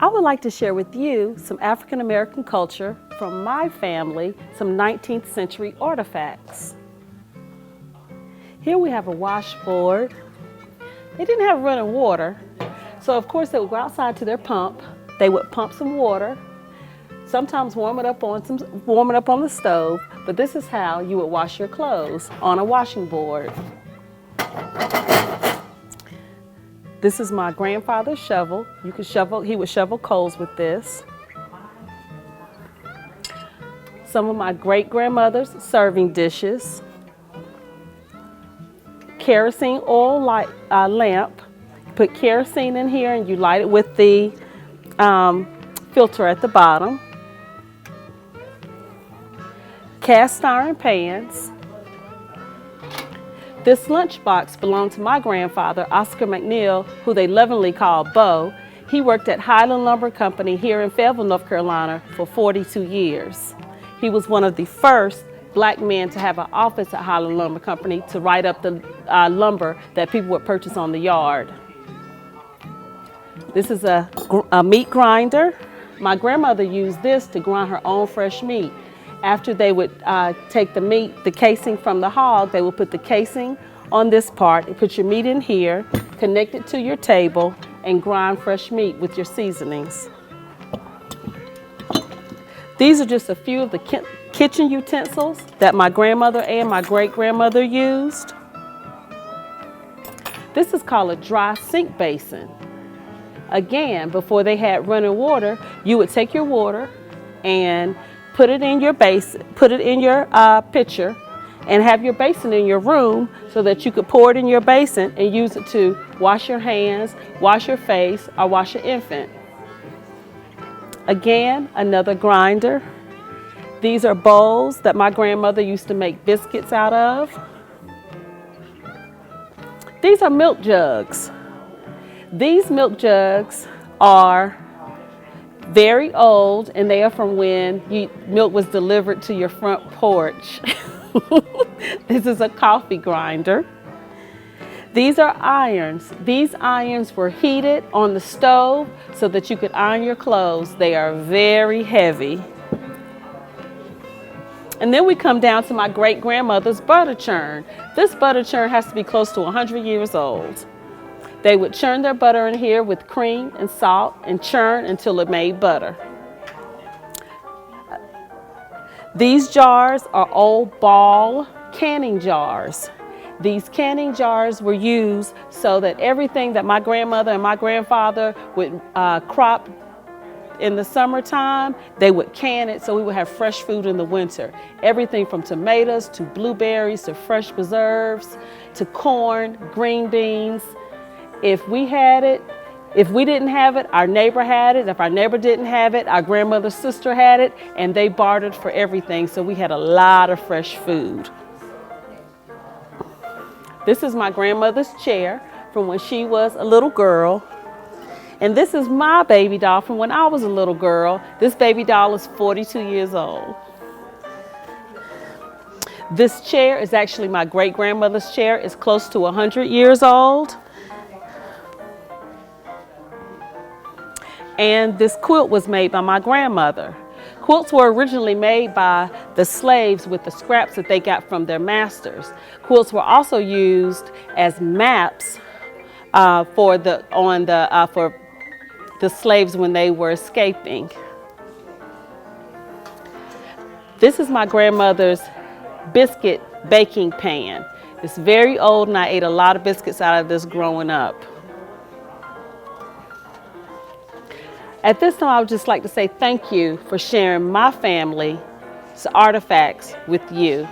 I would like to share with you some African American culture from my family, some 19th century artifacts. Here we have a washboard. They didn't have running water, so of course they would go outside to their pump. They would pump some water, sometimes warm it up on the stove, but this is how you would wash your clothes, on a washing board. This is my grandfather's shovel. He would shovel coals with this. Some of my great-grandmother's serving dishes. Kerosene oil lamp. Put kerosene in here and you light it with the filter at the bottom. Cast iron pans. This lunchbox belonged to my grandfather, Oscar McNeil, who they lovingly called Bo. He worked at Highland Lumber Company here in Fayetteville, North Carolina for 42 years. He was one of the first black men to have an office at Highland Lumber Company to write up the lumber that people would purchase on the yard. This is a meat grinder. My grandmother used this to grind her own fresh meat. After they would take the meat, the casing from the hog, they would put the casing on this part and put your meat in here, connect it to your table, and grind fresh meat with your seasonings. These are just a few of the kitchen utensils that my grandmother and my great-grandmother used. This is called a dry sink basin. Again, before they had running water, you would take your water and put it in your basin, put it in your pitcher, and have your basin in your room so that you could pour it in your basin and use it to wash your hands, wash your face, or wash your infant. Again, another grinder. These are bowls that my grandmother used to make biscuits out of. These are milk jugs. These milk jugs are very old, and they are from when milk was delivered to your front porch. This is a coffee grinder. These are irons. These irons were heated on the stove so that you could iron your clothes. They are very heavy. And then we come down to my great-grandmother's butter churn. This butter churn has to be close to 100 years old. They would churn their butter in here with cream and salt and churn until it made butter. These jars are old ball canning jars. These canning jars were used so that everything that my grandmother and my grandfather would crop in the summertime, they would can it so we would have fresh food in the winter. Everything from tomatoes to blueberries to fresh preserves to corn, green beans. If we had it, if we didn't have it, our neighbor had it. If our neighbor didn't have it, our grandmother's sister had it, and they bartered for everything, so we had a lot of fresh food. This is my grandmother's chair from when she was a little girl. And this is my baby doll from when I was a little girl. This baby doll is 42 years old. This chair is actually my great-grandmother's chair. It's close to 100 years old. And this quilt was made by my grandmother. Quilts were originally made by the slaves with the scraps that they got from their masters. Quilts were also used as maps for the slaves when they were escaping. This is my grandmother's biscuit baking pan. It's very old, and I ate a lot of biscuits out of this growing up. At this time, I would just like to say thank you for sharing my family's artifacts with you.